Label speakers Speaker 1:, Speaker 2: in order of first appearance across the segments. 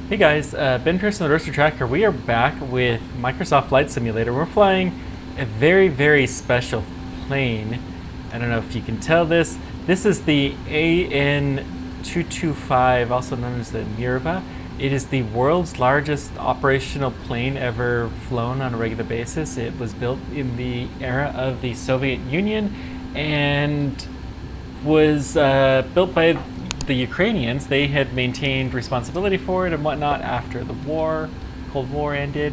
Speaker 1: Hey guys, Ben Pearson, the Roaster Tracker. We are back with Microsoft Flight Simulator. We're flying a very, very special plane. I don't know if you can tell this. This is the An-225, also known as the Mriya. It is the world's largest operational plane ever flown on a regular basis. It was built in the era of the Soviet Union and was built by the Ukrainians. They had maintained responsibility for it and whatnot after the war, Cold War ended,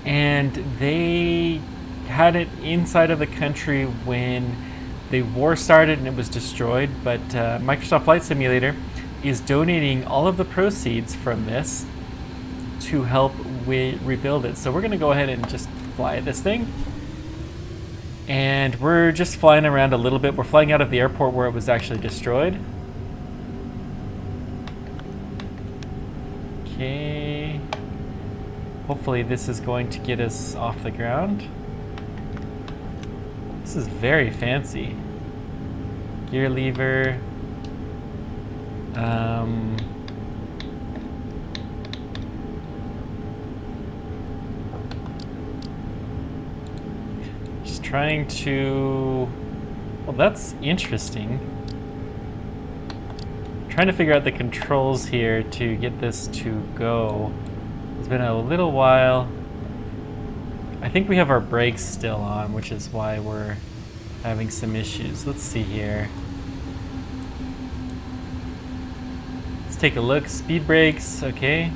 Speaker 1: and they had it inside of the country when the war started and it was destroyed. But Microsoft Flight Simulator is donating all of the proceeds from this to help rebuild it. So we're going to go ahead and just fly this thing. And we're just flying around a little bit. We're flying out of the airport where it was actually destroyed. Okay. Hopefully this is going to get us off the ground. This is very fancy. Gear lever. Just trying to... Well, that's interesting. Trying to figure out the controls here to get this to go. It's been a little while. I think we have our brakes still on, which is why we're having some issues. Let's see here. Let's take a look. Speed brakes, okay.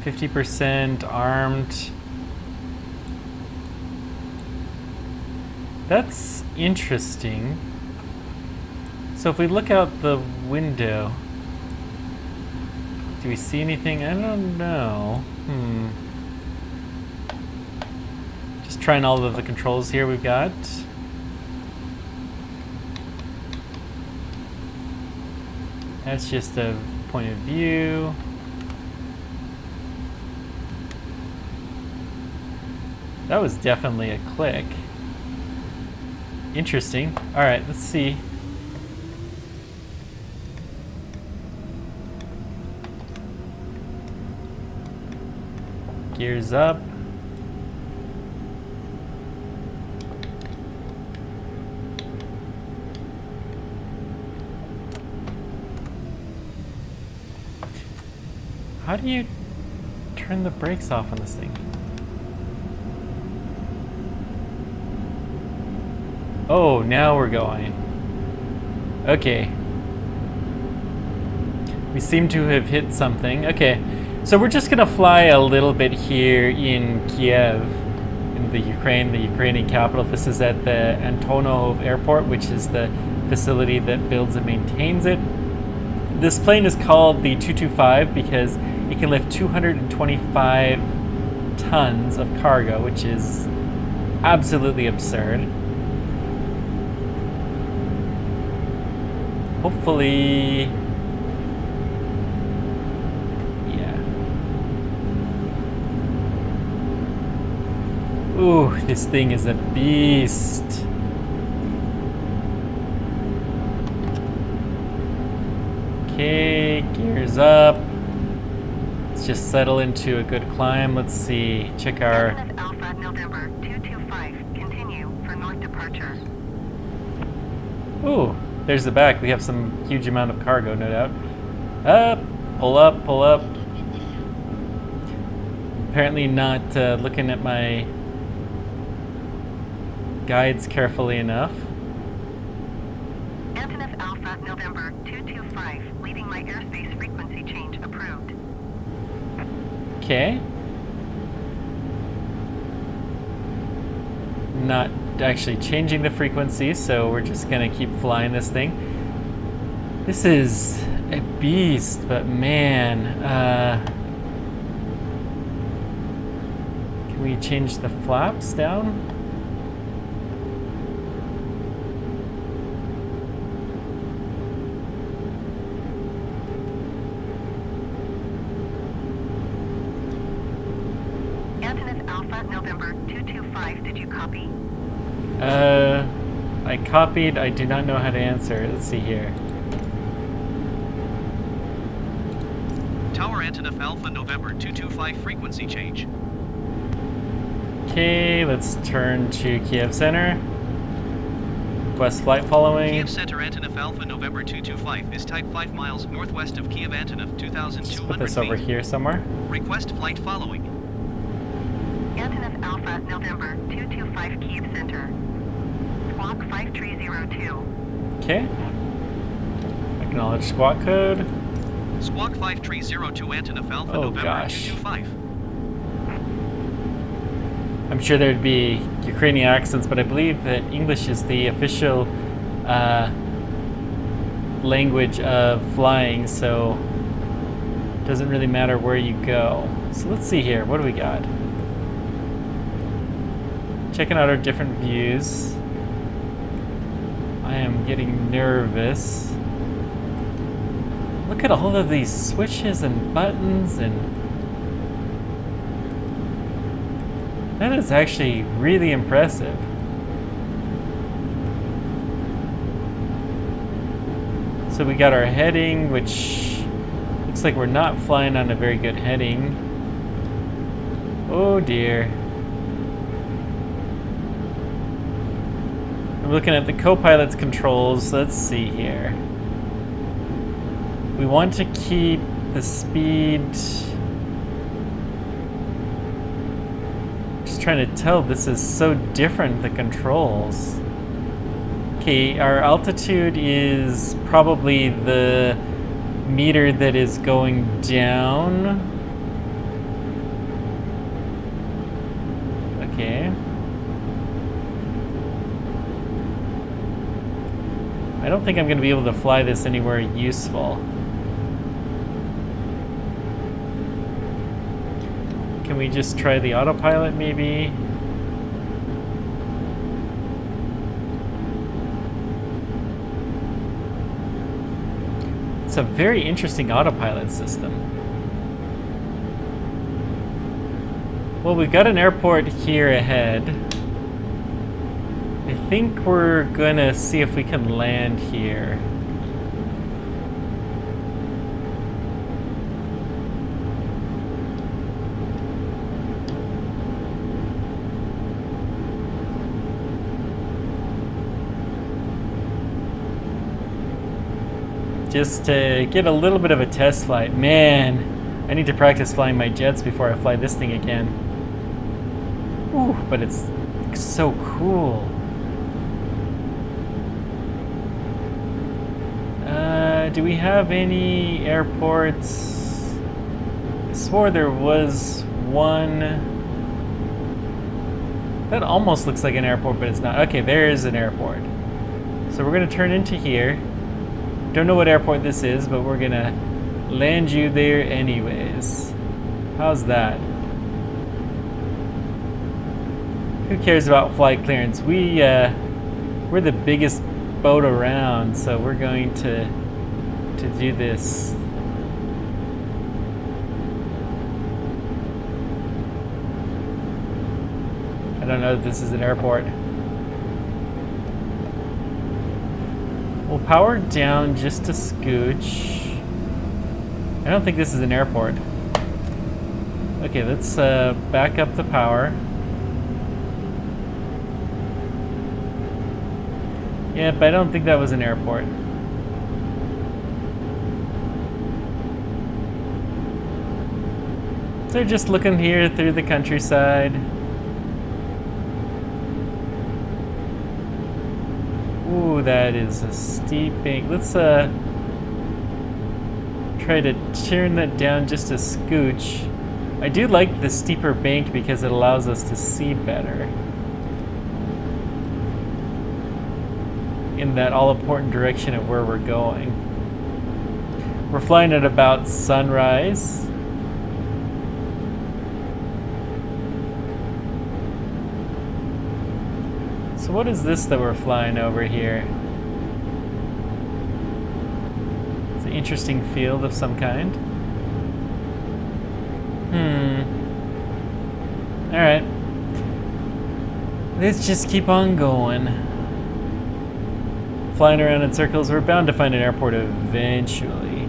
Speaker 1: %, armed. That's interesting. So if we look out the window, do we see anything? I don't know. Just trying all of the controls here we've got. That's just a point of view. That was definitely a click. Interesting. All right, let's see. Gears up. How do you turn the brakes off on this thing? Oh, now we're going. Okay. We seem to have hit something. Okay, so we're just gonna fly a little bit here in Kiev, in the Ukrainian capital. This is at the Antonov airport, which is the facility that builds and maintains it. This plane is called the 225 because it can lift 225 tons of cargo, which is absolutely absurd. Hopefully, yeah. Ooh, this thing is a beast. Okay, gears up. Let's just settle into a good climb. Let's see, check our...
Speaker 2: Alpha November 225, continue for north departure.
Speaker 1: Ooh. There's the back. We have some huge amount of cargo, no doubt. Pull up, pull up. Apparently not looking at my guides carefully enough.
Speaker 2: Antonov Alpha November 225, leaving my airspace frequency change approved.
Speaker 1: Okay. Not actually changing the frequency, so we're just gonna keep flying this thing. This is a beast, but man, can we change the flaps down? November 225, did you copy? I copied. I do not know how to answer. Let's see here.
Speaker 3: Tower Antonov Alpha November 225 frequency change.
Speaker 1: Okay, let's turn to Kiev Center. Request flight following.
Speaker 3: Kiev Center Antonov Alpha November 225 is type 5 miles northwest of Kiev Antonov 2200
Speaker 1: Put this over here somewhere.
Speaker 3: Request flight following.
Speaker 2: Antonov Alpha November 225 Kiev Center. Squawk 5302.
Speaker 1: Okay. Acknowledge squawk code.
Speaker 3: Squawk 5302 Antonov Alpha
Speaker 1: Oh,
Speaker 3: November
Speaker 1: gosh.
Speaker 3: 225.
Speaker 1: I'm sure there'd be Ukrainian accents, but I believe that English is the official language of flying, so it doesn't really matter where you go. So let's see here. What do we got? Checking out our different views. I am getting nervous. Look at all of these switches and buttons, and that is actually really impressive. So we got our heading, which looks like we're not flying on a very good heading. Oh dear. I'm looking at the co-pilot's controls. Let's see here. We want to keep the speed. Just trying to tell, this is so different, the controls. Okay, our altitude is probably the meter that is going down. Okay. I don't think I'm going to be able to fly this anywhere useful. Can we just try the autopilot maybe? It's a very interesting autopilot system. Well, we've got an airport here ahead. I think we're gonna see if we can land here. Just to get a little bit of a test flight. Man, I need to practice flying my jets before I fly this thing again. Ooh, but it's so cool. Do we have any airports? I swore there was one. That almost looks like an airport, but it's not. Okay, there is an airport. So we're gonna turn into here. Don't know what airport this is, but we're gonna land you there anyways. How's that? Who cares about flight clearance? We're the biggest boat around, so we're going to do this. I don't know if this is an airport. We'll power down just a scooch. I don't think this is an airport. Okay, let's back up the power. Yep, I don't think that was an airport. So just looking here through the countryside. Ooh, that is a steep bank. Let's try to turn that down just a scooch. I do like the steeper bank because it allows us to see better in that all-important direction of where we're going. We're flying at about sunrise. So what is this that we're flying over here? It's an interesting field of some kind. Alright. Let's just keep on going. Flying around in circles, we're bound to find an airport eventually.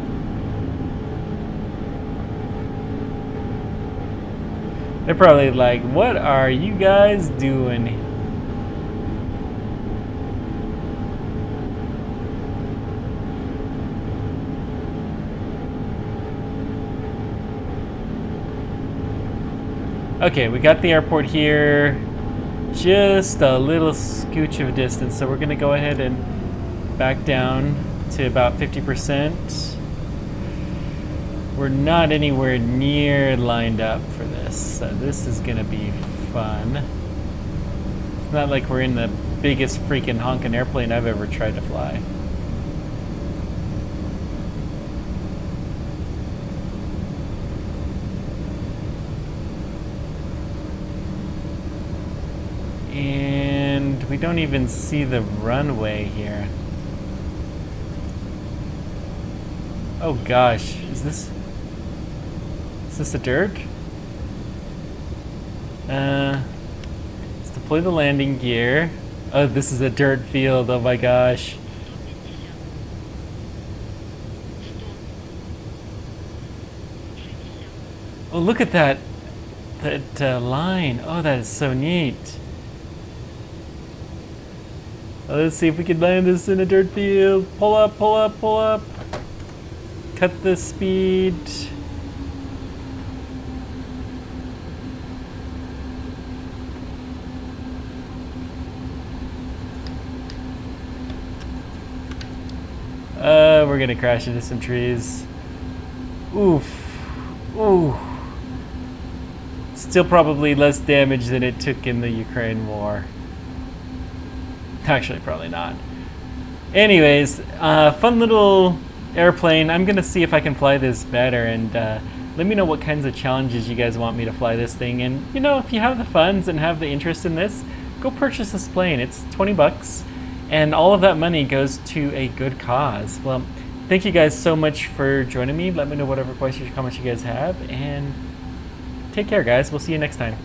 Speaker 1: They're probably like, what are you guys doing? Okay, we got the airport here. Just a little scooch of distance, so we're gonna go ahead and back down to about 50%. We're not anywhere near lined up for this, so this is gonna be fun. It's not like we're in the biggest freaking honking airplane I've ever tried to fly. And we don't even see the runway here. Oh gosh, is this a dirt? Let's deploy the landing gear. Oh, this is a dirt field, oh my gosh. Oh, look at that line. Oh, that is so neat. Let's see if we can land this in a dirt field. Pull up, pull up, pull up. Cut the speed. We're gonna crash into some trees. Oof. Ooh. Still probably less damage than it took in the Ukraine war. Actually, probably not. Anyways, fun little airplane. I'm gonna see if I can fly this better, and let me know what kinds of challenges you guys want me to fly this thing. And you know, if you have the funds and have the interest in this, go purchase this plane. It's 20 bucks, and all of that money goes to a good cause. Well, thank you guys so much for joining me. Let me know whatever questions or comments you guys have, and take care, guys. We'll see you next time.